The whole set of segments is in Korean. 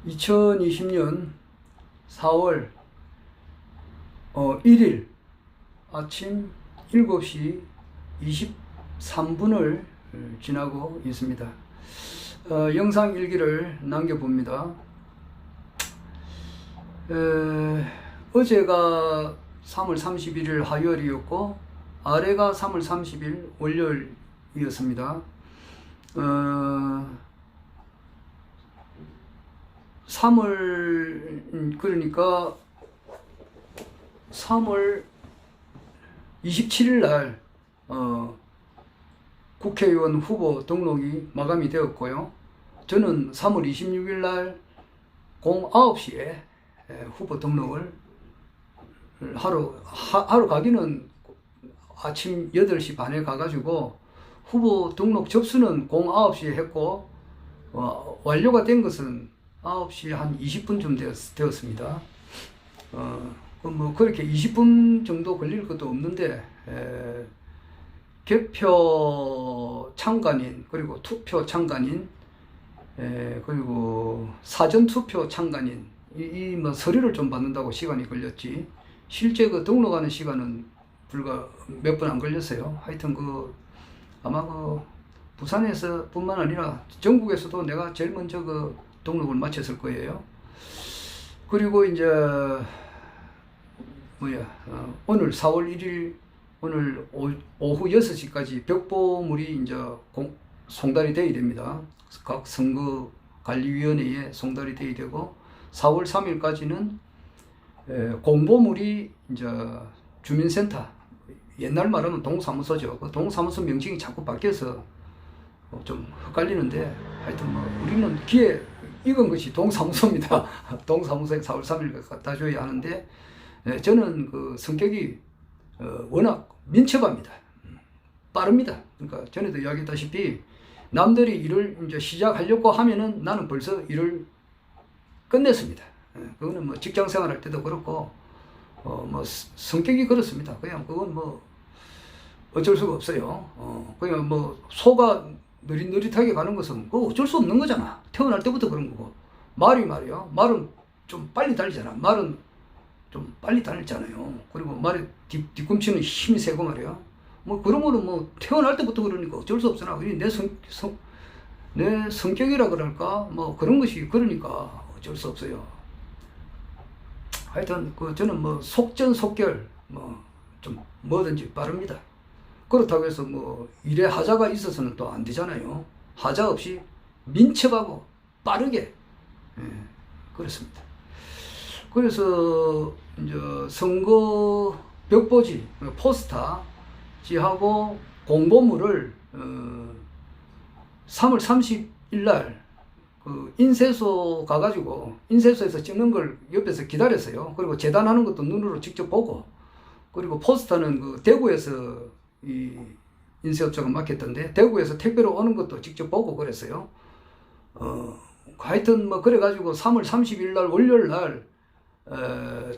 2020년 4월 1일 아침 7시 23분을 지나고 있습니다. 영상 일기를 남겨봅니다. 어제가 3월 31일 화요일이었고 아래가 3월 30일 월요일이었습니다. 3월 그러니까 3월 27일 날 국회의원 후보 등록이 마감이 되었고요. 저는 3월 26일 날 09시에 후보 등록을 하러 가기는 아침 8시 반에 가가지고 후보 등록 접수는 09시에 했고 완료가 된 것은 9시 한 20분쯤 되었습니다. 뭐 그렇게 20분 정도 걸릴 것도 없는데 개표 참관인 그리고 투표 참관인 그리고 사전 투표 참관인 이 뭐 서류를 좀 받는다고 시간이 걸렸지 실제 그 등록하는 시간은 불과 몇 분 안 걸렸어요. 하여튼 아마 부산에서 뿐만 아니라 전국에서도 내가 제일 먼저 등록을 마쳤을 거예요. 그리고 이제 오늘 4월 1일 오늘 오후 6시까지 벽보물이 이제 송달이 돼야 됩니다. 각 선거관리위원회에 송달이 돼야 되고 4월 3일까지는 공보물이 이제 주민센터 옛날 말하면 동사무소죠. 그 동사무소 명칭이 자꾸 바뀌어서 좀 헷갈리는데 하여튼 우리는 귀에 익은 것이 동사무소입니다. 동사무소에 4월 3일 갖다 줘야 하는데 저는 성격이 워낙 민첩합니다. 빠릅니다. 그러니까 전에도 이야기했다시피 남들이 일을 이제 시작하려고 하면은 나는 벌써 일을 끝냈습니다. 그거는 뭐 직장 생활할 때도 그렇고 성격이 그렇습니다. 그냥 그건 어쩔 수가 없어요. 그냥 소가 느릿느릿하게 가는 것은 어쩔 수 없는 거잖아. 태어날 때부터 그런 거고. 말이야. 말은 좀 빨리 달리잖아. 말은 좀 빨리 달리잖아요. 그리고 말의 뒤꿈치는 힘이 세고 말이야. 그런 거는 태어날 때부터 그러니까 어쩔 수 없잖아. 내 성격이라 그럴까? 그런 것이 그러니까 어쩔 수 없어요. 하여튼 저는 속전속결 좀 뭐든지 빠릅니다. 그렇다고 해서 일에 하자가 있어서는 또 안 되잖아요. 하자 없이 민첩하고 빠르게 그렇습니다. 그래서 이제 선거 벽보지 포스터지하고 공보물을 3월 30일 날 인쇄소 가가지고 인쇄소에서 찍는 걸 옆에서 기다렸어요. 그리고 재단하는 것도 눈으로 직접 보고 그리고 포스터는 대구에서 이 인쇄업체가 맡겼던데 대구에서 택배로 오는 것도 직접 보고 그랬어요. 하여튼 그래가지고 3월 30일 날 월요일 날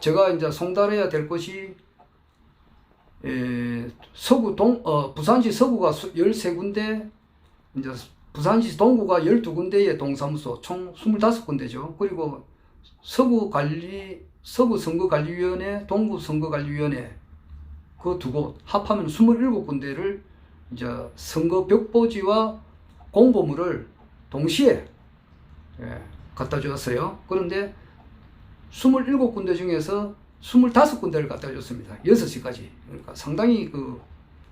제가 이제 송달해야 될 곳이 부산시 서구가 13군데 이제 부산시 동구가 12군데의 동사무소 총 25군데죠. 그리고 서구 선거관리위원회, 동구 선거관리위원회 그 두 곳 합하면 27군데를 이제 선거 벽보지와 공보물을 동시에 갖다 주었어요. 그런데 27군데 중에서 25군데를 갖다 줬습니다. 6시까지. 그러니까 상당히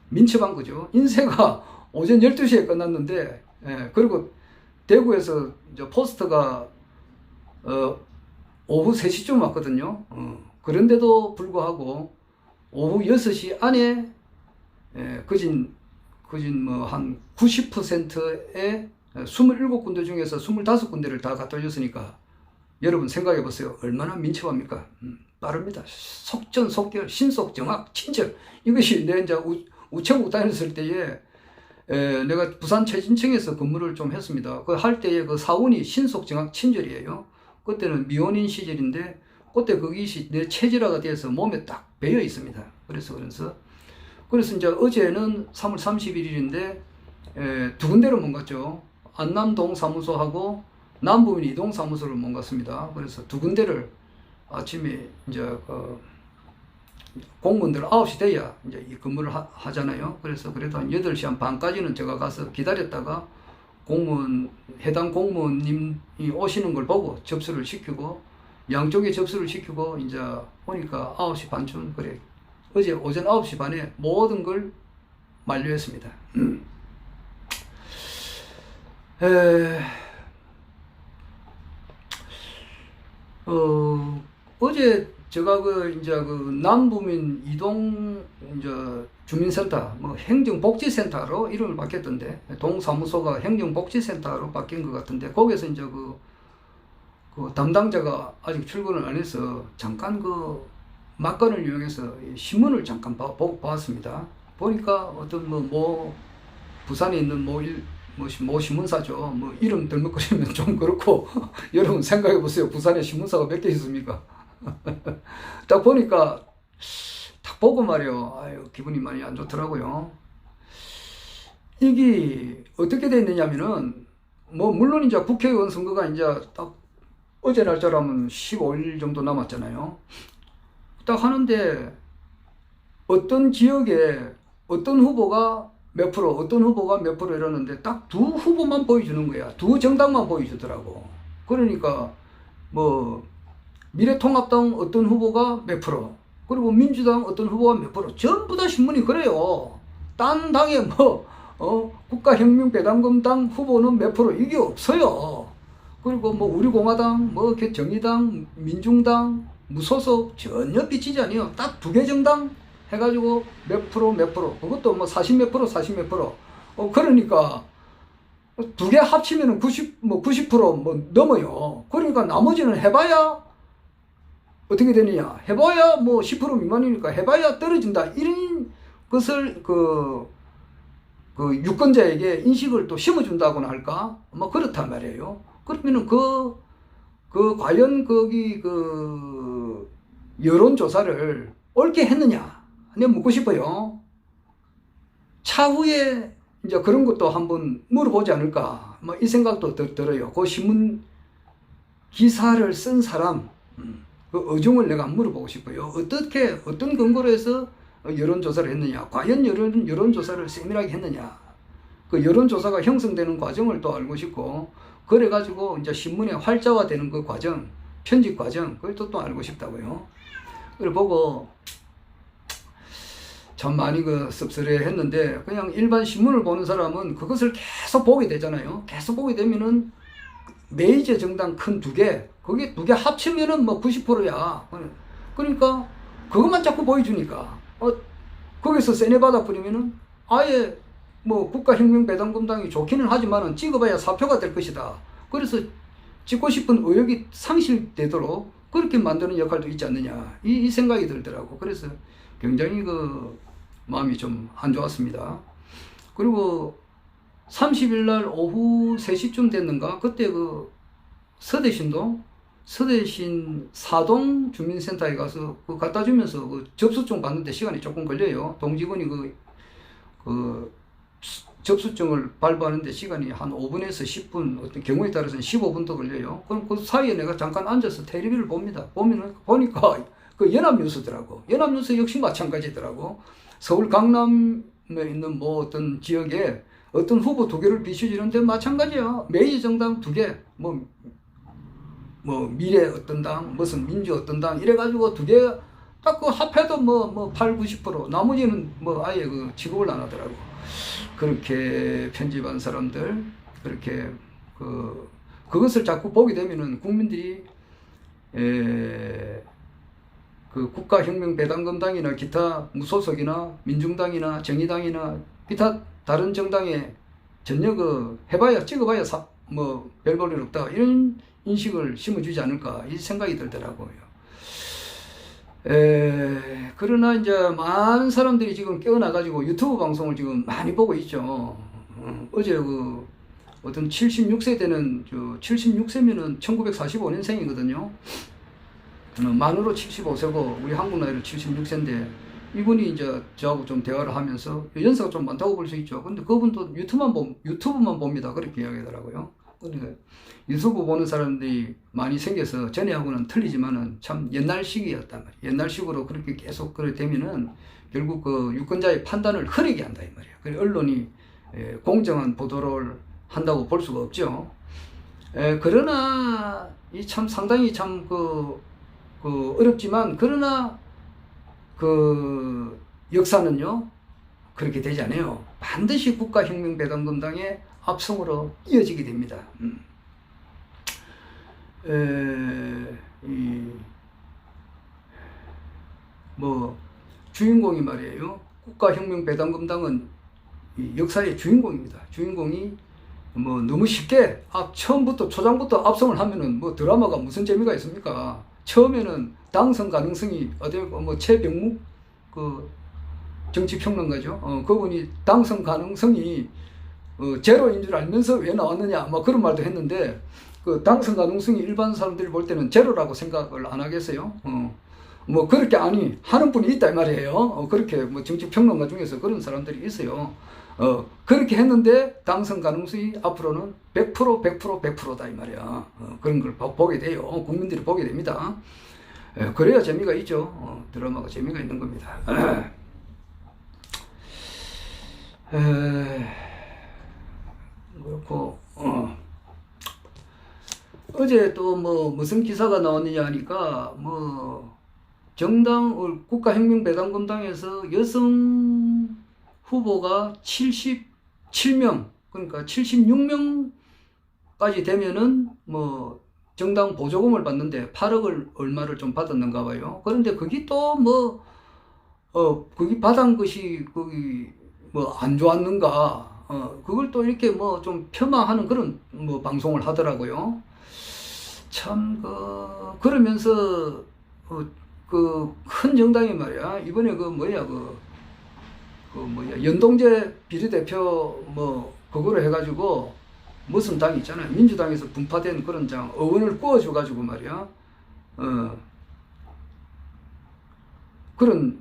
민첩한 거죠. 인쇄가 오전 12시에 끝났는데 그리고 대구에서 이제 포스터가 오후 3시쯤 왔거든요. 그런데도 불구하고 오후 6시 안에 거진 한 90%의 27군데 중에서 25군데를 다 갖다 줬으니까 여러분 생각해 보세요. 얼마나 민첩합니까? 빠릅니다. 속전속결, 신속정확, 친절. 이것이 내 이제 우체국 다녔을 때에 내가 부산 최진청에서 근무를 좀 했습니다. 할 때에 사원이 신속정확, 친절이에요. 그때는 미혼인 시절인데 그때 그것이 내 체질화가 돼서 몸에 딱 배어 있습니다. 그래서 이제 어제는 3월 31일인데 두 군데로 못 갔죠. 안남동 사무소하고 남부민 이동사무소를 못 갔습니다. 그래서 두 군데를 아침에 이제 공무원들 9시 돼야 이제 이 근무를 하잖아요. 그래서 그래도 한 8시 한 반까지는 제가 가서 기다렸다가 해당 공무원님이 오시는 걸 보고 접수를 시키고, 양쪽에 접수를 시키고, 이제 오니까 9시 반쯤, 그래. 어제 오전 9시 반에 모든 걸 만료했습니다. 어제 제가 이제 남부민 이동 이제 주민센터, 행정복지센터로 이름을 바뀌었던데, 동사무소가 행정복지센터로 바뀐 것 같은데, 거기서 이제 그 담당자가 아직 출근을 안 해서 잠깐 막간을 이용해서 신문을 잠깐 보고 봤습니다. 보니까 어떤 부산에 있는 모 신문사죠. 이름 들먹거리면 좀 그렇고 여러분 생각해 보세요. 부산에 신문사가 몇 개 있습니까? 딱 보니까 딱 보고 말이요. 아유, 기분이 많이 안 좋더라고요. 이게 어떻게 돼 있느냐면은 물론 이제 국회의원 선거가 이제 딱 어제 날짜라면 15일 정도 남았잖아요. 딱 하는데 어떤 지역에 어떤 후보가 몇 프로, 어떤 후보가 몇 프로 이러는데 딱 두 후보만 보여주는 거야. 두 정당만 보여주더라고. 그러니까 미래통합당 어떤 후보가 몇 프로, 그리고 민주당 어떤 후보가 몇 프로, 전부 다 신문이 그래요. 딴 당에 국가혁명배당금당 후보는 몇 프로, 이게 없어요. 그리고 우리공화당, 정의당, 민중당, 무소속 전혀 비치지 않아요. 딱 두 개 정당 해가지고 몇 프로, 그것도 40 몇 프로, 40 몇 프로. 그러니까 두 개 합치면은 90% 넘어요. 그러니까 나머지는 해봐야 어떻게 되느냐, 해봐야 10% 미만이니까 해봐야 떨어진다, 이런 것을 유권자에게 인식을 또 심어준다고나 할까, 그렇단 말이에요. 그러면은 과연 거기 여론조사를 옳게 했느냐, 내가 묻고 싶어요. 차후에 이제 그런 것도 한번 물어보지 않을까, 이 생각도 들어요. 그 신문 기사를 쓴 사람, 그 의중을 내가 물어보고 싶어요. 어떤 근거로 해서 여론조사를 했느냐, 과연 여론조사를 세밀하게 했느냐, 그 여론조사가 형성되는 과정을 또 알고 싶고, 그래가지고 이제 신문의 활자화되는 그 과정, 편집 과정, 그걸 또 알고 싶다고요. 그걸 보고 참 많이 씁쓸해 했는데, 그냥 일반 신문을 보는 사람은 그것을 계속 보게 되잖아요. 계속 보게 되면은 메이저 정당 큰 두 개, 그게 두 개 합치면은 90%야. 그러니까 그것만 자꾸 보여주니까 거기서 세뇌받아 버리면은 아예 국가혁명배당금당이 좋기는 하지만은 찍어봐야 사표가 될 것이다. 그래서 찍고 싶은 의욕이 상실되도록 그렇게 만드는 역할도 있지 않느냐, 이 생각이 들더라고. 그래서 굉장히 마음이 좀 안 좋았습니다. 그리고 30일 날 오후 3시쯤 됐는가, 그때 서대신 사동 주민센터에 가서 갖다 주면서 접수증 받는데 시간이 조금 걸려요. 동직원이 접수증을 발부하는데 시간이 한 5분에서 10분, 어떤 경우에 따라서는 15분도 걸려요. 그럼 그 사이에 내가 잠깐 앉아서 텔레비를 봅니다. 보니까 연합뉴스더라고. 연합뉴스 역시 마찬가지더라고. 서울 강남에 있는 어떤 지역에 어떤 후보 두 개를 비춰주는데 마찬가지야. 메이저 정당 두 개, 미래 어떤 당, 무슨 민주 어떤 당, 이래가지고 두 개 딱 합해도 8, 90%, 나머지는 아예 취급을 안 하더라고. 그렇게 편집한 사람들, 그렇게 그것을 자꾸 보게 되면은 국민들이 국가혁명배당금당이나 기타 무소속이나 민중당이나 정의당이나 기타 다른 정당에 전혀 해봐야 찍어봐야 별 볼 일 없다, 이런 인식을 심어주지 않을까, 이 생각이 들더라고요. 그러나 이제 많은 사람들이 지금 깨어나가지고 유튜브 방송을 지금 많이 보고 있죠. 어제 어떤 76세 되는, 76세면은 1945년생이거든요. 만으로 75세고 우리 한국 나이로 76세인데, 이분이 이제 저하고 좀 대화를 하면서 연세가 좀 많다고 볼 수 있죠. 근데 그분도 유튜브만 봅니다. 그렇게 이야기하더라고요. 그러니까 유튜브 보는 사람들이 많이 생겨서 전에하고는 틀리지만은 참 옛날식이었단 말이야. 옛날식으로 그렇게 계속 그렇게 되면은 결국 그 유권자의 판단을 흐리게 한다 이 말이야. 그래서 언론이 공정한 보도를 한다고 볼 수가 없죠. 그러나 이 참 상당히 참 어렵지만 그러나 그 역사는요 그렇게 되지 않아요. 반드시 국가혁명배당금당의 압승으로 이어지게 됩니다. 주인공이 말이에요. 국가혁명배당금당은 역사의 주인공입니다. 주인공이 너무 쉽게 처음부터 초장부터 압승을 하면은 드라마가 무슨 재미가 있습니까? 처음에는 당선 가능성이 최병묵 그 정치평론가죠. 그분이 당선 가능성이 제로인 줄 알면서 왜 나왔느냐 그런 말도 했는데 그 당선 가능성이 일반 사람들이 볼 때는 제로라고 생각을 안 하겠어요. 그렇게 하는 분이 있다 이 말이에요. 그렇게 정치평론가 중에서 그런 사람들이 있어요. 그렇게 했는데 당선 가능성이 앞으로는 100%다 이 말이야. 그런 걸 보게 돼요. 국민들이 보게 됩니다. 그래야 재미가 있죠. 드라마가 재미가 있는 겁니다. 그렇고 어제 또 무슨 기사가 나왔느냐 하니까 정당 국가혁명배당금당에서 여성 후보가 77명 그러니까 76명까지 되면은 정당 보조금을 받는데 8억을 얼마를 좀 받았는가 봐요. 그런데 거기 또 거기 받은 것이 거기 안 좋았는가 그걸 또 이렇게 좀 폄하하는 그런 방송을 하더라고요. 참 그러면서 그 큰 정당이 말이야 이번에 연동제 비례대표 그거로 해가지고 무슨 당이 있잖아요. 민주당에서 분파된 그런 의원을 구워줘가지고 말이야 그런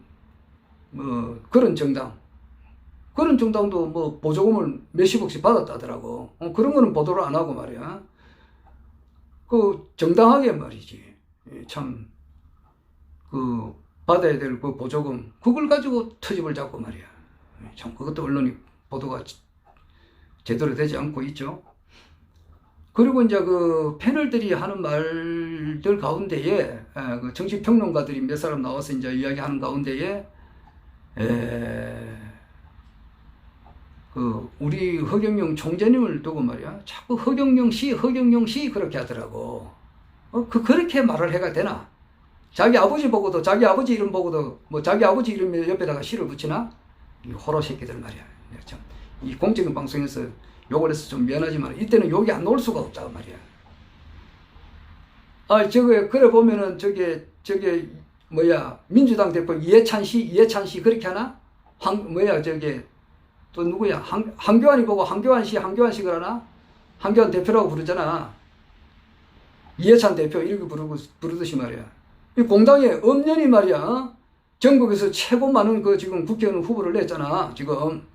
정당도 보조금을 몇십억씩 받았다더라고. 그런 거는 보도를 안 하고 말이야. 정당하게 말이지. 참 받아야 될 그 보조금 그걸 가지고 터집을 잡고 말이야. 참 그것도 언론이 보도가 제대로 되지 않고 있죠. 그리고 이제 패널들이 하는 말들 가운데에 정치평론가들이 몇 사람 나와서 이제 이야기하는 가운데에 우리 허경영 총재님을 두고 말이야 자꾸 허경영 씨 그렇게 하더라고. 그렇게 말을 해가 되나? 자기 아버지 보고도 자기 아버지 이름 보고도 자기 아버지 이름 옆에다가 시를 붙이나? 이 호로 새끼들 말이야. 참 이 공적인 방송에서 욕을 해서 좀 미안하지만 이때는 욕이 안 나올 수가 없다고 말이야. 그래 보면은 민주당 대표 이해찬 씨 그렇게 하나? 또 누구야? 한교안이 보고 한교안 씨 그러나? 한교안 대표라고 부르잖아. 이해찬 대표 이렇게 부르듯이 말이야. 이 공당에 엄연히 말이야. 전국에서 최고 많은 지금 국회의원 후보를 냈잖아. 지금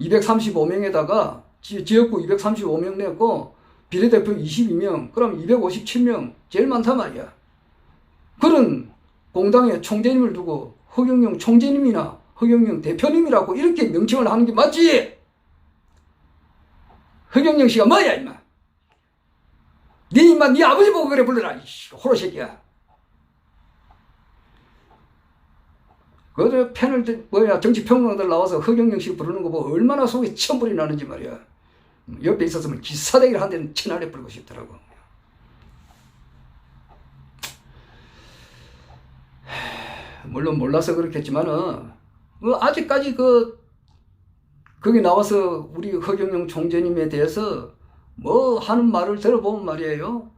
235명에다가 지역구 235명 냈고 비례대표 22명 그럼 257명 제일 많단 말이야. 그런 공당의 총재님을 두고 허경영 총재님이나 허경영 대표님이라고 이렇게 명칭을 하는 게 맞지? 허경영 씨가 뭐야 임마? 네 아버지 보고 그래 불러라 호로 새끼야. 패널들 정치평론가들 나와서 허경영 씨 부르는 거 보고 얼마나 속에 천불이 나는지 말이야. 옆에 있었으면 기사대기를 한 대는 천하에 뿌리고 싶더라고. 물론 몰라서 그렇겠지만은 아직까지 거기 나와서 우리 허경영 총재님에 대해서 하는 말을 들어보면 말이에요.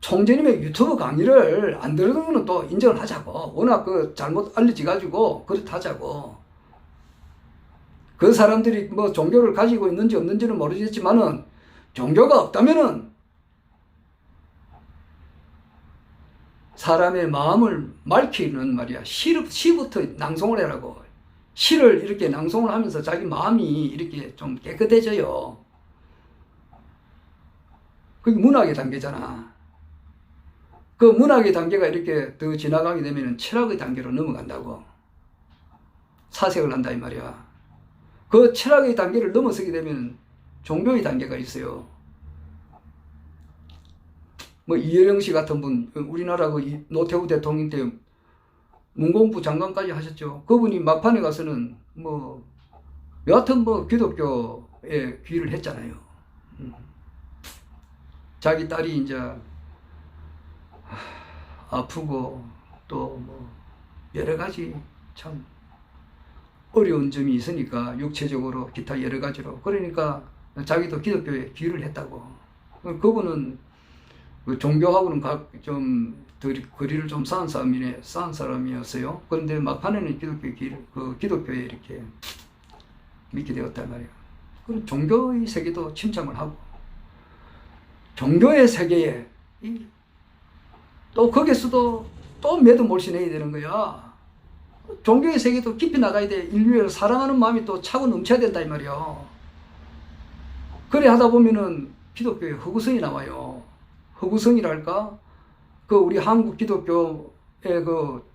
총재님의 유튜브 강의를 안 들은 거는 또 인정을 하자고. 워낙 잘못 알려져가지고 그렇다자고. 그 사람들이 종교를 가지고 있는지 없는지는 모르겠지만은 종교가 없다면은 사람의 마음을 맑히는 말이야. 시부터 낭송을 해라고. 시를 이렇게 낭송을 하면서 자기 마음이 이렇게 좀 깨끗해져요. 그게 문학의 단계잖아. 그 문학의 단계가 이렇게 더 지나가게 되면 철학의 단계로 넘어간다고. 사색을 한다 이 말이야. 그 철학의 단계를 넘어서게 되면 종교의 단계가 있어요. 뭐 이혜령 씨 같은 분, 우리나라 그 노태우 대통령 때 문공부 장관까지 하셨죠. 그분이 막판에 가서는 뭐 여하튼 뭐 기독교에 귀를 했잖아요. 자기 딸이 이제 아프고 또 뭐 여러 가지 참 어려운 점이 있으니까 육체적으로 기타 여러 가지로 그러니까 자기도 기독교에 귀를 했다고. 그분은 그 종교하고는 좀 거리를 좀 쌓은 사람이었어요. 그런데 막판에는 기독교에 이렇게 믿게 되었단 말이에요. 그런 종교의 세계도 침착을 하고 종교의 세계에 또 거기서도 또 매도 몰신해야 되는 거야. 종교의 세계도 깊이 나가야 돼. 인류를 사랑하는 마음이 또 차고 넘쳐야 된다 이 말이야. 그래 하다 보면은 기독교에 허구성이 나와요. 허구성이랄까? 그 우리 한국 기독교의 그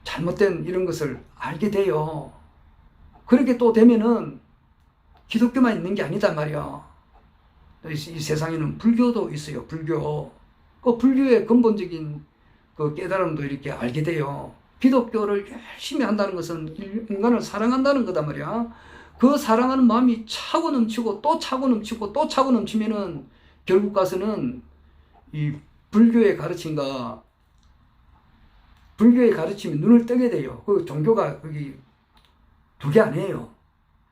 잘못된 이런 것을 알게 돼요. 그렇게 또 되면은 기독교만 있는 게 아니다 말이야. 이 세상에는 불교도 있어요. 불교. 그 불교의 근본적인 그 깨달음도 이렇게 알게 돼요. 기독교를 열심히 한다는 것은 인간을 사랑한다는 거다 말이야. 그 사랑하는 마음이 차고 넘치고 또 차고 넘치고 또 차고 넘치면은 결국 가서는 이 불교의 가르침과 불교의 가르침이 눈을 뜨게 돼요. 그 종교가 거기 두 개 아니에요.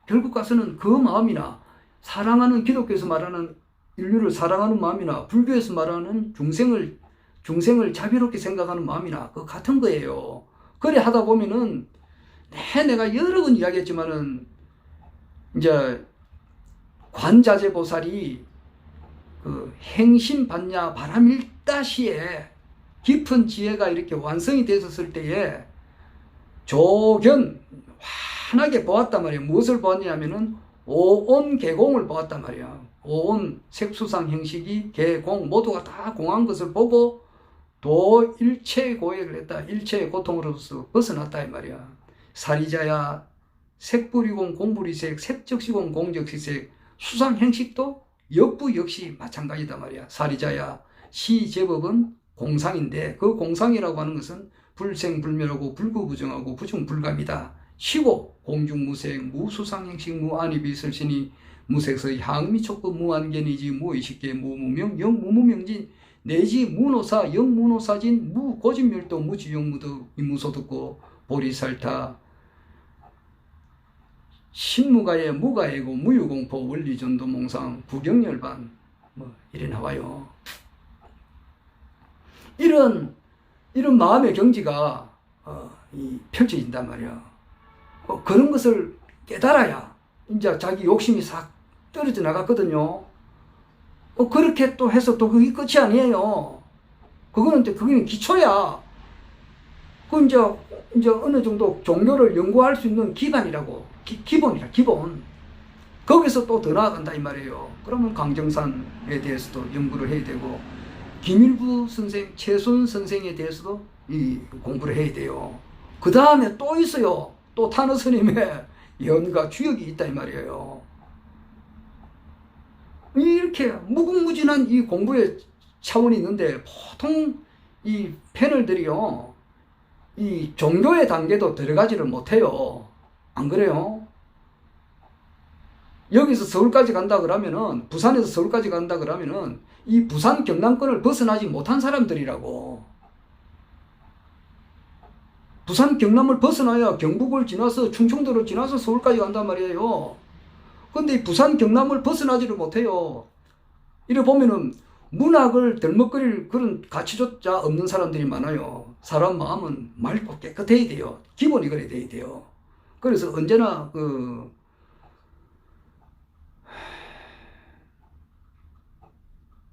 결국 가서는 그 마음이나 사랑하는 기독교에서 말하는 인류를 사랑하는 마음이나 불교에서 말하는 중생을 자비롭게 생각하는 마음이나 그 같은 거예요. 그래 하다 보면은 내가 여러 번 이야기했지만은 이제 관자재보살이 그 행심반야 바람일다시에 깊은 지혜가 이렇게 완성이 됐었을 때에 조견 환하게 보았단 말이에요. 무엇을 보았냐면은 오온 개공을 보았단 말이야. 오온 색수상 행식이 개공 모두가 다 공한 것을 보고 도 일체의 고액을 했다. 일체의 고통으로서 벗어났다 이 말이야. 사리자야 색불이공 공불이색 색적시공 공적시색 수상 행식도 역부 역시 마찬가지다 말이야. 사리자야 시제법은 공상인데 그 공상이라고 하는 것은 불생불멸하고 불구부정하고 부정불감이다. 시고 공중무색 무수상행식 무안이비설신이 무색서 향미촉법 무안견이지 무의식계 무무명 영무무명진 내지 무노사 영무노사진 무고진멸도 무지용무득 무소득고 보리살타 신무가의 무가이고 무유공포 원리전도 몽상 부경열반 뭐 이래 나와요. 이런 마음의 경지가 펼쳐진단 말이야. 그런 것을 깨달아야 이제 자기 욕심이 싹 떨어져 나갔거든요. 그렇게 또 해서 또 그게 끝이 아니에요. 그거는 기초야. 그 이제 어느 정도 종교를 연구할 수 있는 기반이라고. 기본이야, 기본. 거기서 또 더 나아간다 이 말이에요. 그러면 강정산에 대해서도 연구를 해야 되고 김일부 선생, 최순 선생에 대해서도 이 공부를 해야 돼요. 그 다음에 또 있어요. 또 탄어 스님의 연가 주역이 있다 이 말이에요. 이렇게 무궁무진한 이 공부의 차원이 있는데 보통 이 패널들이요. 이 종교의 단계도 들어가지를 못해요. 안 그래요? 여기서 서울까지 간다 그러면은 부산에서 서울까지 간다 그러면은 이 부산 경남권을 벗어나지 못한 사람들이라고. 부산 경남을 벗어나야 경북을 지나서 충청도를 지나서 서울까지 간단 말이에요. 근데 부산 경남을 벗어나지를 못해요. 이래 보면은 문학을 덜먹거릴 그런 가치조차 없는 사람들이 많아요. 사람 마음은 맑고 깨끗해야 돼요. 기본이 그래야 돼요. 그래서 언제나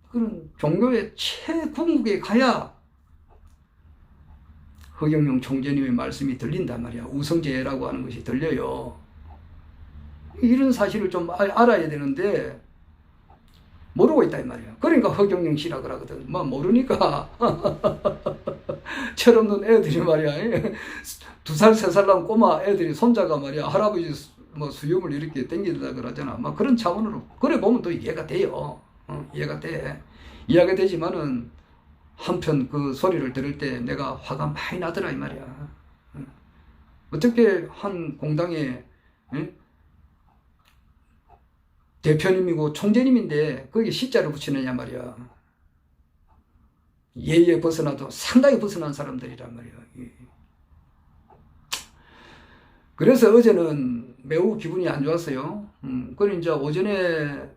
그런 종교의 최궁극에 가야 허경영 총재님의 말씀이 들린단 말이야. 우성재라고 하는 것이 들려요. 이런 사실을 좀 알아야 되는데 모르고 있다 이 말이야. 그러니까 허경영 씨라 그러거든. 뭐 모르니까 철없는 애들이 말이야. 2살 3살 난 꼬마 애들이 손자가 말이야 할아버지 뭐 수염을 이렇게 당기다 그러잖아. 뭐 그런 차원으로 그래 보면 또 이해가 돼요. 이해가 돼. 이해가 되지만은 한편 그 소리를 들을 때 내가 화가 많이 나더라 이 말이야. 어떻게 한 공당에 대표님이고 총재님인데 거기에 시자를 붙이느냐 말이야. 예의에 벗어나도 상당히 벗어난 사람들이란 말이야. 그래서 어제는 매우 기분이 안 좋았어요. 그래 이제 오전에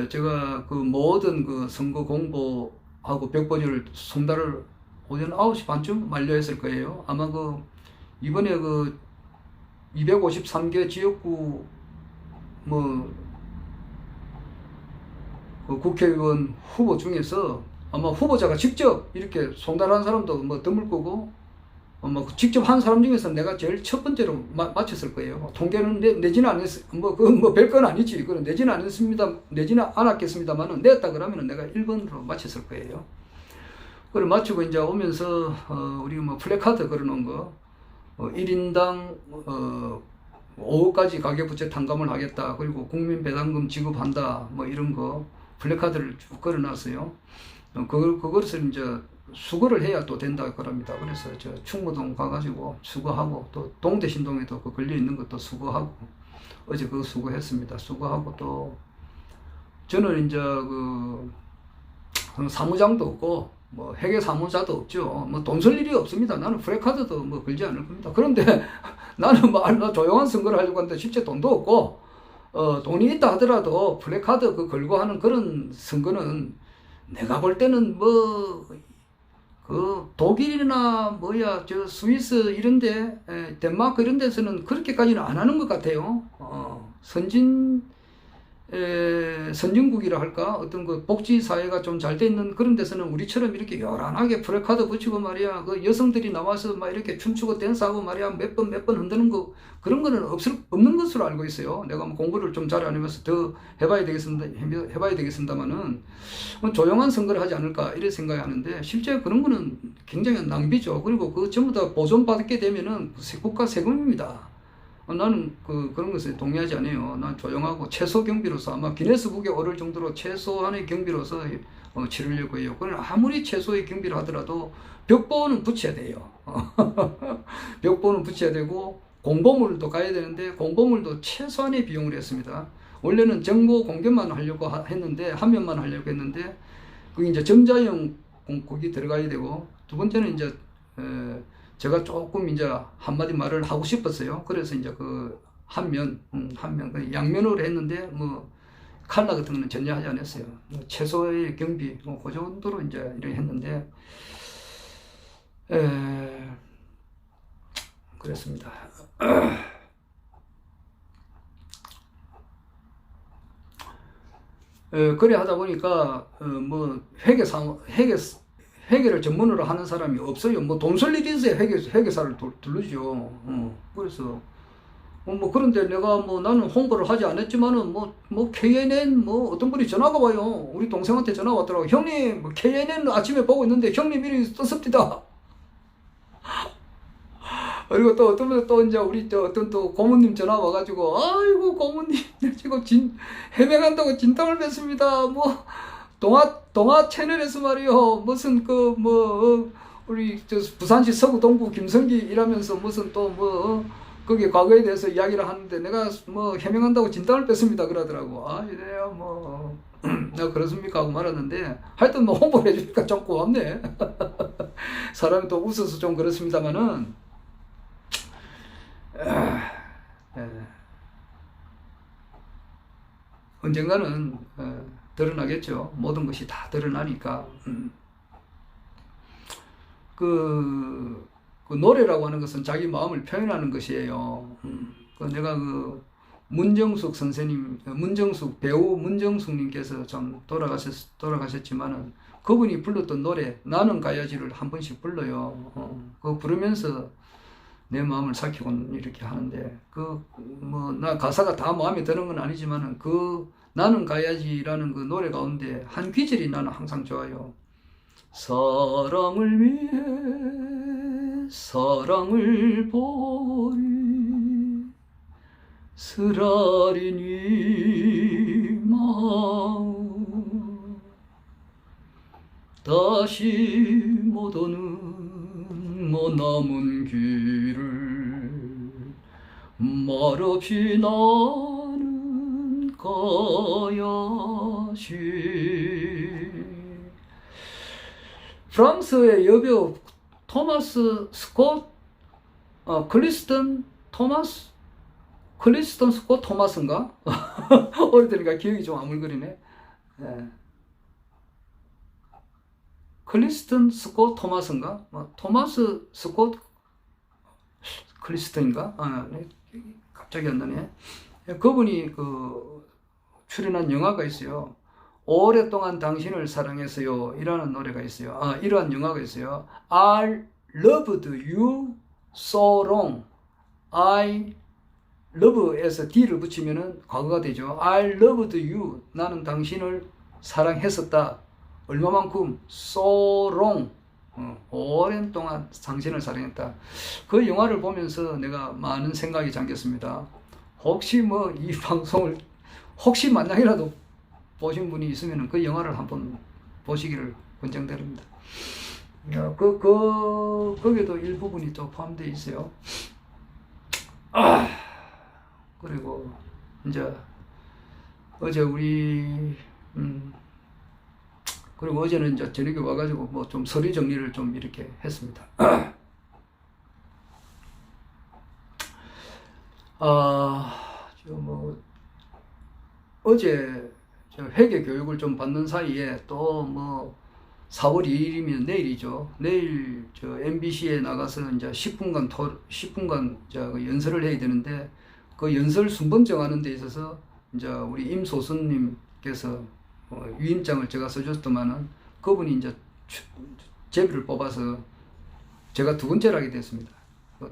제가 그 모든 그 선거 공보하고 벽보지를 송달을 오전 9시 반쯤 만료했을 거예요. 아마 그 이번에 그 253개 지역구 뭐 그 국회의원 후보 중에서 아마 후보자가 직접 이렇게 송달한 사람도 뭐 드물 거고 뭐 직접 한 사람 중에서 내가 제일 첫 번째로 마쳤을 거예요. 통계는 내지는 않았, 뭐 별건 아니지. 그건 내지는 않았습니다. 내지는 않았겠습니다만은 냈다 그러면은 내가 1번으로 마쳤을 거예요. 그걸 마치고 이제 오면서 우리 뭐 플래카드 걸어놓은 거 1인당 5억까지 가계부채 탕감을 하겠다. 그리고 국민배당금 지급한다. 뭐 이런 거 플래카드를 쭉 걸어놨어요. 그것을 이제 수거를 해야 또 된다 그럽니다. 그래서 저 충무동 가가지고 수거하고 또 동대신동에도 그 걸려 있는 것도 수거하고 어제 그거 수거했습니다. 수거하고 또 저는 이제 그 사무장도 없고 뭐 회계 사무자도 없죠. 뭐 돈 쓸 일이 없습니다. 나는 프레카드도 뭐 걸지 않을 겁니다. 그런데 나는 뭐 조용한 선거를 하려고 하는데 실제 돈도 없고 돈이 있다 하더라도 플래카드 그 걸고 하는 그런 선거는 내가 볼 때는 뭐 그 독일이나 뭐야 저 스위스 이런데 덴마크 이런 데서는 그렇게까지는 안 하는 것 같아요. 선진국이라 할까 어떤 그 복지 사회가 좀 잘 돼 있는 그런 데서는 우리처럼 이렇게 요란하게 프레카드 붙이고 말이야 그 여성들이 나와서 막 이렇게 춤추고 댄스하고 말이야 몇 번 흔드는 거 그런 거는 없는 것으로 알고 있어요. 내가 뭐 공부를 좀 잘 안 해봐서 더 해봐야 되겠습니다만은 조용한 선거를 하지 않을까 이렇게 생각하는데 실제 그런 거는 굉장히 낭비죠. 그리고 그 전부 다 보존받게 되면은 국가 세금입니다. 나는 그런 것에 동의하지 않아요. 난 조용하고 최소 경비로서 아마 기네스북에 오를 정도로 최소한의 경비로서 치르려고 해요. 그건 아무리 최소의 경비를 하더라도 벽보는 붙여야 돼요. 벽보는 붙여야 되고 공보물도 가야 되는데 공보물도 최소한의 비용을 했습니다. 원래는 정보 공개만 하려고 했는데 화면만 하려고 했는데 그게 이제 점자형 거기 들어가야 되고 두 번째는 이제 제가 조금 이제 한마디 말을 하고 싶었어요. 그래서 이제 그 한면 양면으로 했는데 뭐 칼라 같은 거는 전혀 하지 않았어요. 최소의 경비 그 정도로 이제 이렇게 했는데 그랬습니다. 그래 하다 보니까 뭐 회계를 전문으로 하는 사람이 없어요. 뭐 돈 쓸 일이 있어야 회계사를 두르죠. 그래서 뭐 그런데 내가 뭐 나는 홍보를 하지 않았지만은 뭐 KNN 뭐 어떤 분이 전화가 와요. 우리 동생한테 전화 왔더라고. 형님 뭐 KNN 아침에 보고 있는데 형님 이름이 떴습니다. 그리고 또 어떤 분은 또 이제 우리 어떤 또 고모님 전화 와가지고 아이고 고모님 지금 해명한다고 진땀을 뺐습니다. 뭐 동아 채널에서 말이요 무슨 우리 저 부산시 서구 동구 김성기 일하면서 무슨 또 거기 과거에 대해서 이야기를 하는데 내가 뭐 해명한다고 진땀을 뺐습니다 그러더라고. 이래야 뭐 내가 그렇습니까 하고 말았는데 하여튼 뭐 홍보를 해주니까 좀 고맙네. 사람이 또 웃어서 좀 그렇습니다만은 언젠가는 드러나겠죠. 모든 것이 다 드러나니까. 그 노래라고 하는 것은 자기 마음을 표현하는 것이에요. 내가 문정숙 선생님, 배우 문정숙님께서 좀 돌아가셨지만은 그분이 불렀던 노래, 나는 가야지를 한 번씩 불러요. 그거 부르면서 내 마음을 삭히고 이렇게 하는데, 나 가사가 다 마음에 드는 건 아니지만은 나는 가야지라는 그 노래 가운데 한 귀절이 나는 항상 좋아요. 사랑을 위해 사랑을 버리 쓰라린 이 마음 다시 못 오는 남은 길을 말없이 나는 가야지. 프랑스의 여배우 토마스 스콧 클리스턴 스콧 토마스인가? 오래되니까 기억이 좀 아물거리네. 네. 클리스턴 스콧 토마스인가? 토마스 스콧 클리스턴인가? 네. 갑자기 안 나네. 그분이 그 출연한 영화가 있어요. 오랫동안 당신을 사랑했어요. 이라는 노래가 있어요. 이러한 영화가 있어요. I loved you so long. I love에서 D를 붙이면은 과거가 되죠. I loved you. 나는 당신을 사랑했었다. 얼마만큼? So long. 오랜 동안 당신을 사랑했다. 그 영화를 보면서 내가 많은 생각이 잠겼습니다. 혹시 뭐 이 방송을 혹시 만약이라도 보신 분이 있으면 그 영화를 한번 보시기를 권장드립니다. 거기에도 일부분이 또 포함되어 있어요. 그리고 이제 어제 우리 그리고 어제는 이제 저녁에 와가지고 뭐 좀 서류 정리를 좀 이렇게 했습니다. 어제 회계 교육을 좀 받는 사이에 또 뭐 4월 2일이면 내일이죠. 내일 MBC에 나가서 이제 10분간 연설을 해야 되는데 그 연설 순번 정하는 데 있어서 이제 우리 임소선님께서 위임장을 제가 써줬더만은 그분이 이제 제비를 뽑아서 제가 두 번째를 하게 됐습니다.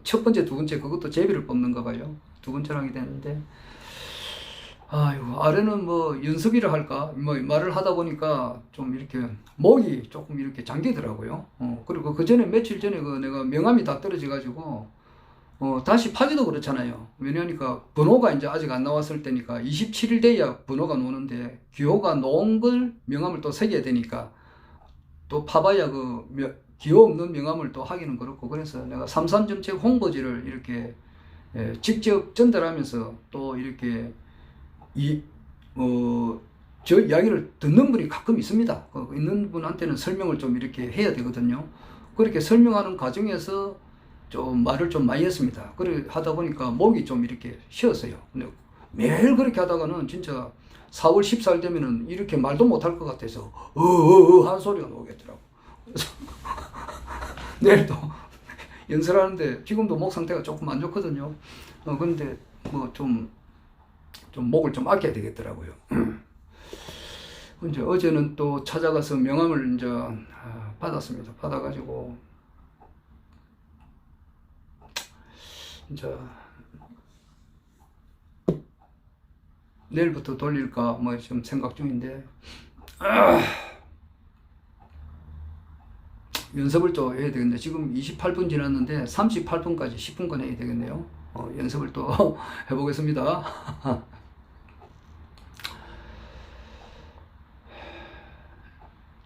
첫 번째, 두 번째 그것도 제비를 뽑는가 봐요. 두 번째를 하게 됐는데 아이고, 아래는 뭐 연습이라 할까 뭐 말을 하다 보니까 좀 이렇게 목이 조금 이렇게 잠기더라고요. 그리고 그 전에 며칠 전에 내가 명암이 다 떨어져 가지고 다시 파기도 그렇잖아요. 왜냐하니까 번호가 이제 아직 안 나왔을 때니까 27일 돼야 번호가 나오는데 기호가 놓은 걸 명암을 또 새겨야 되니까 또 파봐야 기호 없는 명암을 또 하기는 그렇고, 그래서 내가 삼산정책 홍보지를 이렇게 직접 전달하면서 또 이렇게 저 이야기를 듣는 분이 가끔 있습니다. 있는 분한테는 설명을 좀 이렇게 해야 되거든요. 그렇게 설명하는 과정에서 좀 말을 좀 많이 했습니다. 그래 하다 보니까 목이 좀 이렇게 쉬었어요. 근데 매일 그렇게 하다가는 진짜 4월 14일 되면은 이렇게 말도 못할 것 같아서 하는 소리가 나오겠더라고. 그래서 내일도 연설하는데 지금도 목 상태가 조금 안 좋거든요. 근데 뭐 좀 목을 좀 아껴야 되겠더라고요. 이제 어제는 또 찾아가서 명함을 이제 받았습니다. 받아가지고 이제 내일부터 돌릴까 뭐 좀 생각 중인데 연습을 또 해야 되겠네. 지금 28분 지났는데 38분까지 10분간 해야 되겠네요. 연습을 또 해보겠습니다.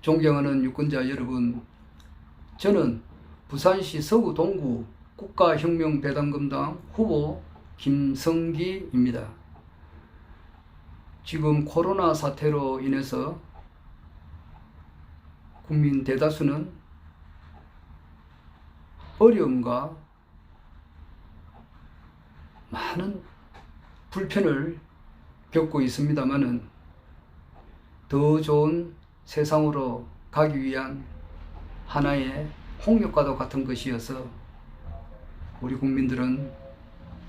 존경하는 유권자 여러분, 저는 부산시 서구 동구 국가혁명배당금당 후보 김성기입니다. 지금 코로나 사태로 인해서 국민 대다수는 어려움과 많은 불편을 겪고 있습니다마는 더 좋은 세상으로 가기 위한 하나의 홍역과도 같은 것이어서 우리 국민들은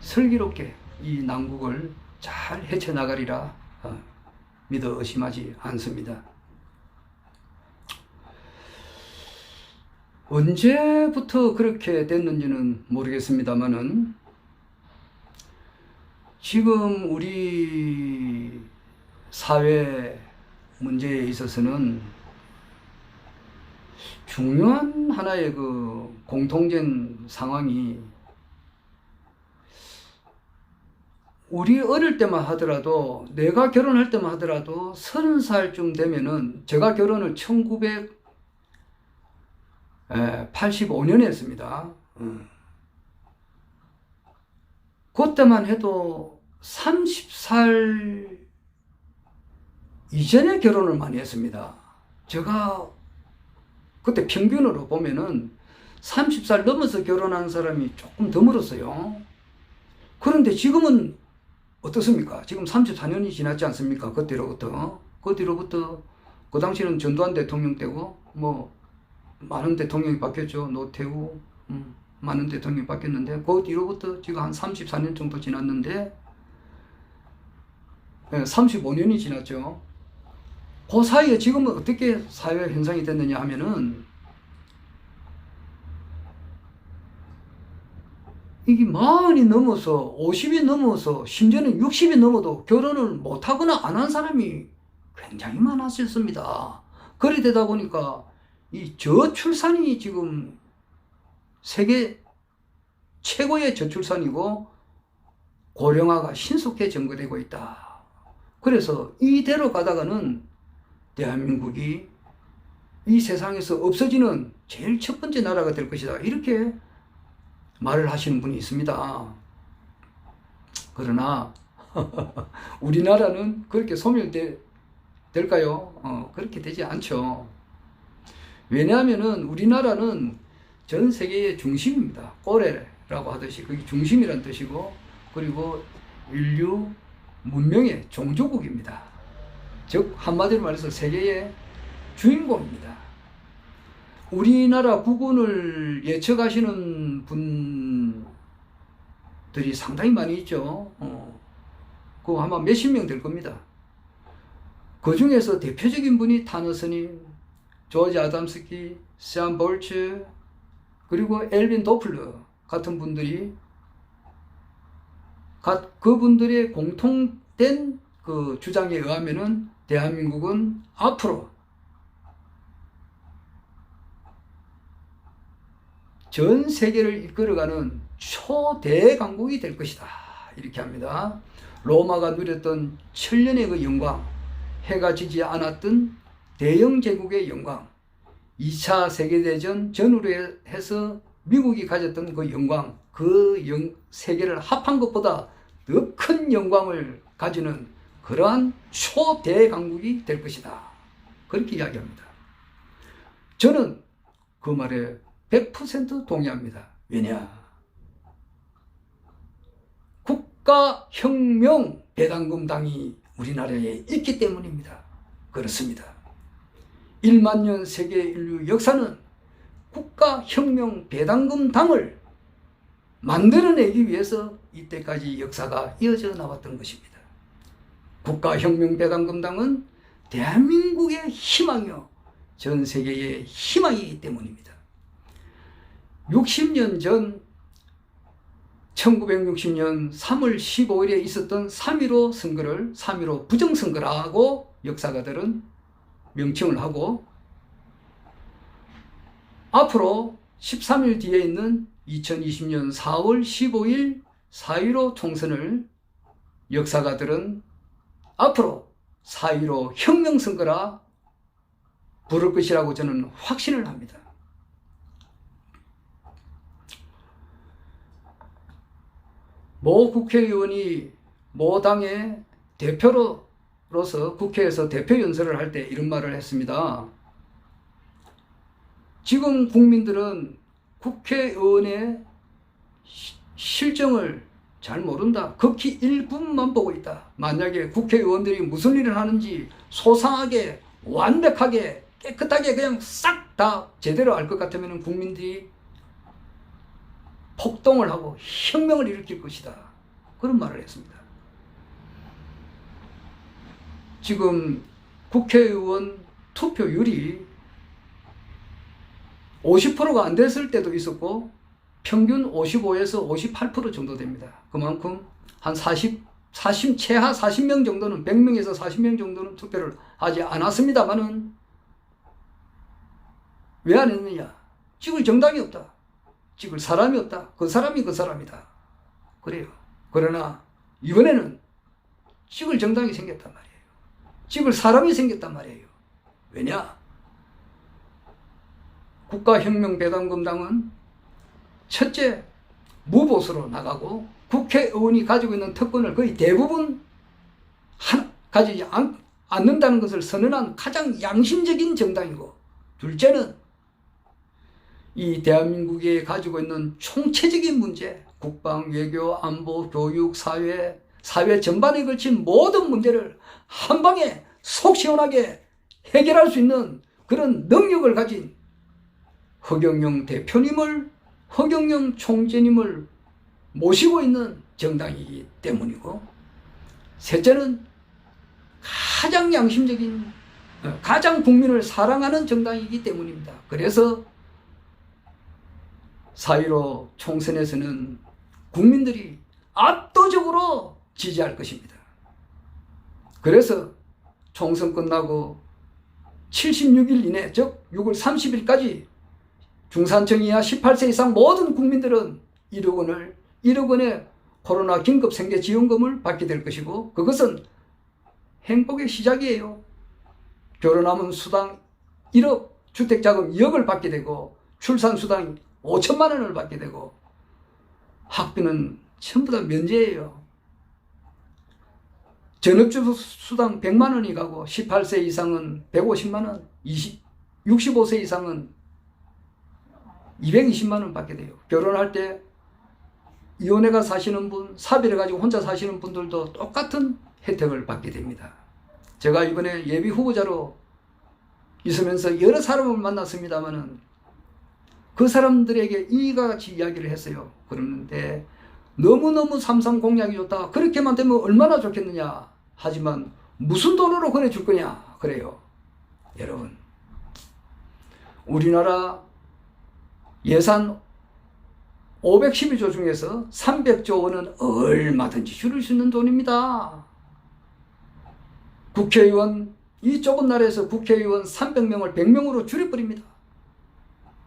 슬기롭게 이 난국을 잘 헤쳐나가리라 믿어 의심하지 않습니다. 언제부터 그렇게 됐는지는 모르겠습니다만은 지금 우리 사회 문제에 있어서는 중요한 하나의 그 공통된 상황이, 우리 어릴 때만 하더라도, 내가 결혼할 때만 하더라도 30살쯤 되면은, 제가 결혼을 1985년에 했습니다. 그때만 해도 30살 이전에 결혼을 많이 했습니다. 제가 그때 평균으로 보면은 30살 넘어서 결혼한 사람이 조금 드물었어요. 그런데 지금은 어떻습니까? 지금 34년이 지났지 않습니까? 그때로부터 그 당시는 전두환 대통령 때고, 뭐 많은 대통령이 바뀌었죠. 노태우, 많은 대통령이 바뀌었는데, 그 뒤로부터 지금 한 34년 정도 지났는데, 35년이 지났죠. 그 사이에 지금은 어떻게 사회 현상이 됐느냐 하면은, 이게 40이 넘어서, 50이 넘어서, 심지어는 60이 넘어도 결혼을 못하거나 안 한 사람이 굉장히 많았었습니다. 그래 되다 보니까 이 저출산이 지금 세계 최고의 저출산이고, 고령화가 신속히 증가되고 있다. 그래서 이대로 가다가는 대한민국이 이 세상에서 없어지는 제일 첫 번째 나라가 될 것이다. 이렇게 말을 하시는 분이 있습니다. 그러나 우리나라는 그렇게 소멸될까요? 그렇게 되지 않죠. 왜냐하면은 우리나라는 전 세계의 중심입니다. 꼬레라고 하듯이 그게 중심이란 뜻이고, 그리고 인류 문명의 종주국입니다. 즉 한마디로 말해서 세계의 주인공입니다. 우리나라 국군을 예측하시는 분들이 상당히 많이 있죠. 그거 아마 몇십 명 될 겁니다. 그 중에서 대표적인 분이 타너스님, 조지 아담스키, 샘 볼츠, 그리고 엘빈 도플러 같은 분들이, 그분들의 공통된 그 주장에 의하면은 대한민국은 앞으로 전 세계를 이끌어가는 초대 강국이 될 것이다. 이렇게 합니다. 로마가 누렸던 천년의 그 영광, 해가 지지 않았던 대영 제국의 영광, 2차 세계대전 전후로 해서 미국이 가졌던 그 영광, 세계를 합한 것보다 더 큰 영광을 가지는 그러한 초대 강국이 될 것이다. 그렇게 이야기합니다. 저는 그 말에 100% 동의합니다. 왜냐? 국가혁명 배당금당이 우리나라에 있기 때문입니다. 그렇습니다. 1만 년 세계 인류 역사는 국가혁명 배당금당을 만들어내기 위해서 이때까지 역사가 이어져 나왔던 것입니다. 국가혁명 배당금당은 대한민국의 희망이요, 전 세계의 희망이기 때문입니다. 60년 전 1960년 3월 15일에 있었던 3.15 선거를 3.15 부정선거라고 역사가들은 명칭을 하고, 앞으로 13일 뒤에 있는 2020년 4월 15일 4.15 총선을 역사가들은 앞으로 4.15 혁명선거라 부를 것이라고 저는 확신을 합니다. 모 국회의원이 모 당의 대표로서 국회에서 대표 연설을 할 때 이런 말을 했습니다. 지금 국민들은 국회의원의 실정을 잘 모른다. 극히 일부분만 보고 있다. 만약에 국회의원들이 무슨 일을 하는지 소상하게, 완벽하게, 깨끗하게 그냥 싹 다 제대로 알 것 같으면 국민들이 폭동을 하고 혁명을 일으킬 것이다. 그런 말을 했습니다. 지금 국회의원 투표율이 50%가 안 됐을 때도 있었고, 평균 55에서 58% 정도 됩니다. 그만큼 한 40, 최하 40명 정도는 100명에서 40명 정도는 투표를 하지 않았습니다만은 왜 안 했느냐? 찍을 정당이 없다. 찍을 사람이 없다. 그 사람이 그 사람이다. 그래요. 그러나 이번에는 찍을 정당이 생겼단 말이에요. 찍을 사람이 생겼단 말이에요. 왜냐? 국가혁명배당금당은 첫째 무보수로 나가고 국회의원이 가지고 있는 특권을 거의 대부분 가지지 않는다는 것을 선언한 가장 양심적인 정당이고, 둘째는 이 대한민국이 가지고 있는 총체적인 문제, 국방, 외교, 안보, 교육, 사회 전반에 걸친 모든 문제를 한 방에 속 시원하게 해결할 수 있는 그런 능력을 가진 허경영 대표님을, 허경영 총재님을 모시고 있는 정당이기 때문이고, 셋째는 가장 양심적인, 가장 국민을 사랑하는 정당이기 때문입니다. 그래서 4.15 총선에서는 국민들이 압도적으로 지지할 것입니다. 그래서 총선 끝나고 76일 이내, 즉 6월 30일까지 중산층 이하 18세 이상 모든 국민들은 1억 원의 코로나 긴급 생계 지원금을 받게 될 것이고, 그것은 행복의 시작이에요. 결혼하면 수당 1억, 주택자금 2억을 받게 되고, 출산수당 5천만 원을 받게 되고, 학비는 전부 다 면제예요. 전업주부수당 100만 원이 가고, 18세 이상은 150만 원, 65세 이상은 220만 원 받게 돼요. 결혼할 때 이혼해가 사시는 분, 사별해가지고 혼자 사시는 분들도 똑같은 혜택을 받게 됩니다. 제가 이번에 예비 후보자로 있으면서 여러 사람을 만났습니다만은 그 사람들에게 이와 같이 이야기를 했어요. 그러는데 너무너무 삼삼 공약이 좋다. 그렇게만 되면 얼마나 좋겠느냐. 하지만 무슨 돈으로 보내줄 거냐. 그래요. 여러분, 우리나라 예산 512조 중에서 300조 원은 얼마든지 줄일 수 있는 돈입니다. 국회의원, 이 좁은 나라에서 국회의원 300명을 100명으로 줄여버립니다.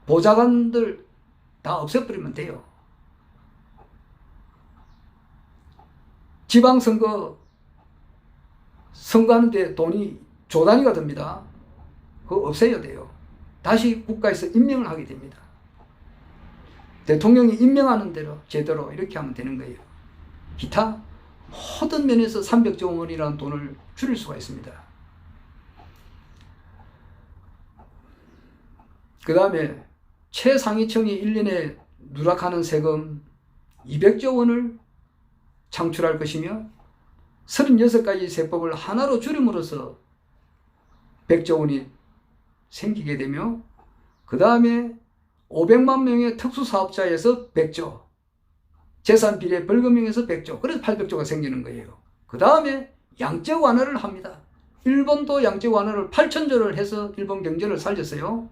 보좌관들 다 없애버리면 돼요. 지방선거 선거하는데 돈이 조 단위가 듭니다. 그거 없애야 돼요. 다시 국가에서 임명을 하게 됩니다. 대통령이 임명하는 대로 제대로 이렇게 하면 되는 거예요. 기타 모든 면에서 300조 원이라는 돈을 줄일 수가 있습니다. 그 다음에 최상위층이 1년에 누락하는 세금 200조 원을 창출할 것이며 36가지 세법을 하나로 줄임으로써 100조 원이 생기게 되며, 그 다음에 500만 명의 특수사업자에서 100조, 재산비례 벌금형에서 100조, 그래서 800조가 생기는 거예요. 그 다음에 양적 완화를 합니다. 일본도 양적 완화를 8천조를 해서 일본 경제를 살렸어요.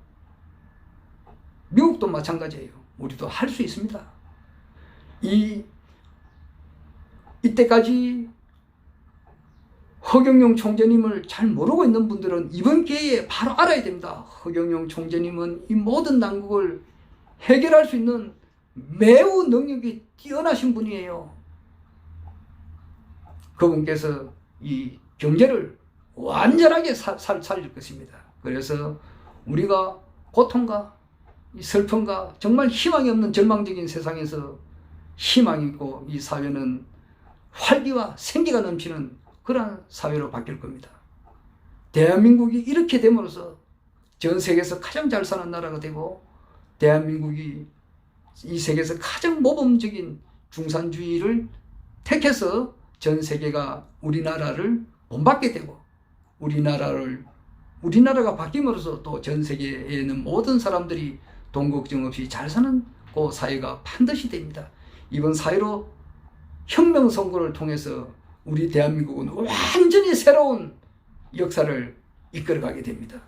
미국도 마찬가지예요. 우리도 할 수 있습니다. 이때까지 허경영 총재님을 잘 모르고 있는 분들은 이번 기회에 바로 알아야 됩니다. 허경영 총재님은 이 모든 난국을 해결할 수 있는 매우 능력이 뛰어나신 분이에요. 그분께서 이 경제를 완전하게 살릴 것입니다. 그래서 우리가 고통과 이 슬픔과 정말 희망이 없는 절망적인 세상에서 희망이 있고, 이 사회는 활기와 생기가 넘치는 그런 사회로 바뀔 겁니다. 대한민국이 이렇게 됨으로써 전 세계에서 가장 잘 사는 나라가 되고, 대한민국이 이 세계에서 가장 모범적인 중산주의를 택해서 전 세계가 우리나라를 본받게 되고, 우리나라가 바뀜으로써 또 전 세계에 있는 모든 사람들이 돈 걱정 없이 잘 사는 그 사회가 반드시 됩니다. 이번 4.15 혁명 선거를 통해서 우리 대한민국은 완전히 새로운 역사를 이끌어가게 됩니다.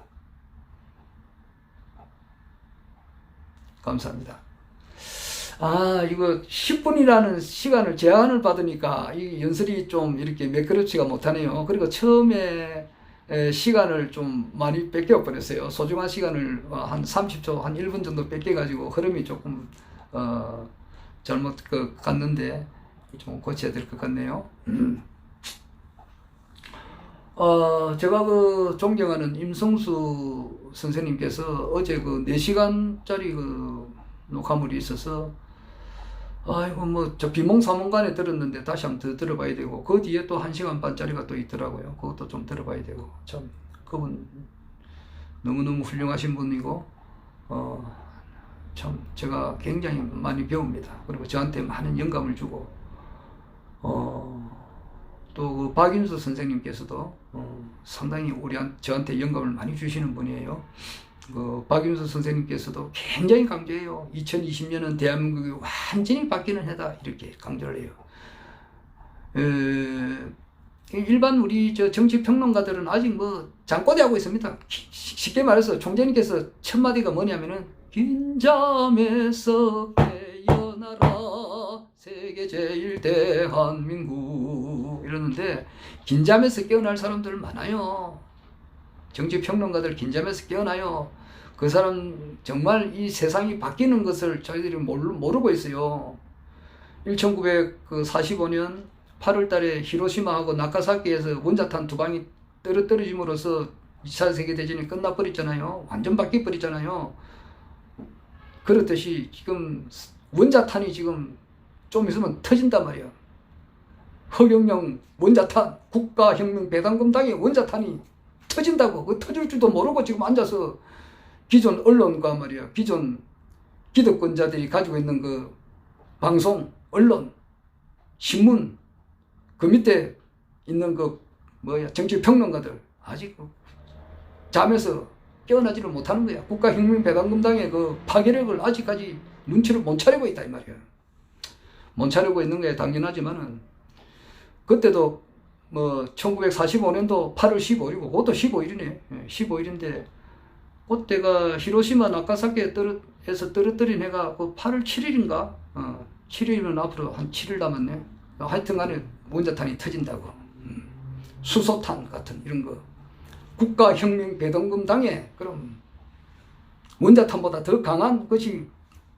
감사합니다. 이거 10분이라는 시간을 제한을 받으니까 이 연설이 좀 이렇게 매끄럽지가 못하네요. 그리고 처음에 시간을 좀 많이 뺏겨 버렸어요. 소중한 시간을 한 30초, 한 1분 정도 뺏겨가지고 흐름이 조금 잘못 갔는데 좀 고쳐야 될 것 같네요. 제가 존경하는 임성수 선생님께서 어제 4시간짜리 녹화물이 있어서 저 비몽사몽간에 들었는데 다시 한번 더 들어봐야 되고, 그 뒤에 또 1시간 반짜리가 또 있더라고요. 그것도 좀 들어봐야 되고, 참 그분 너무너무 훌륭하신 분이고 참 제가 굉장히 많이 배웁니다. 그리고 저한테 많은 영감을 주고, 또 박윤수 선생님께서도 상당히 저한테 영감을 많이 주시는 분이에요. 박윤수 선생님께서도 굉장히 강조해요. 2020년은 대한민국이 완전히 바뀌는 해다, 이렇게 강조를 해요. 일반 우리 정치평론가들은 아직 잠꼬대하고 있습니다. 쉽게 말해서 총재님께서 첫 마디가 뭐냐면은 긴 잠에서 깨어나라 세계 제일 대한민국 이러는데, 긴 잠에서 깨어날 사람들 많아요. 정치평론가들 긴 잠에서 깨어나요. 그 사람 정말 이 세상이 바뀌는 것을 저희들이 모르고 있어요. 1945년 8월 달에 히로시마하고 나카사키에서 원자탄 2방이 떨어짐으로써 2차 세계대전이 끝나버렸잖아요. 완전 바뀌어버렸잖아요. 그렇듯이 지금 원자탄이 지금 좀 있으면 터진단 말이야. 허경영 원자탄, 국가혁명배당금당의 원자탄이 터진다고. 터질 줄도 모르고 지금 앉아서 기존 언론과 말이야, 기존 기득권자들이 가지고 있는 방송, 언론, 신문, 그 밑에 있는 정치평론가들 아직 잠에서 깨어나지를 못하는 거야. 국가혁명배당금당의 파괴력을 아직까지 눈치를 못 차리고 있다, 이 말이야. 못 차리고 있는 게 당연하지만은, 그때도 1945년도 8월 15일이고, 그것도 15일이네. 15일인데, 그때가 히로시마 나카사키에서 떨어뜨린 해가 8월 7일인가? 7일이면 앞으로 한 7일 남았네. 하여튼 간에 원자탄이 터진다고. 수소탄 같은 이런 국가혁명배당금당에 그럼 원자탄보다 더 강한 것이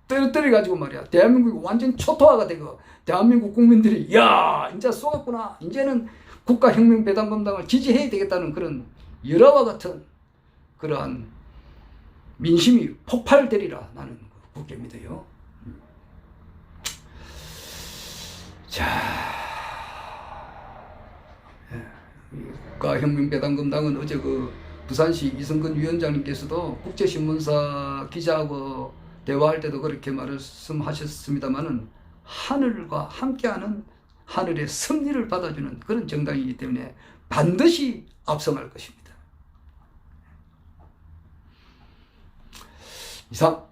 떨어뜨려가지고 말이야, 대한민국이 완전 초토화가 되고, 대한민국 국민들이 야 이제 쏘았구나, 이제는 국가혁명배당금당을 지지해야 되겠다는 그런 열화와 같은 그러한 민심이 폭발되리라, 나는 굳게 믿어요. 자, 국가혁명배당금당은 어제 부산시 이성근 위원장님께서도 국제신문사 기자하고 대화할 때도 그렇게 말씀하셨습니다만은, 하늘과 함께하는, 하늘의 섭리를 받아주는 그런 정당이기 때문에 반드시 압승할 것입니다. 이상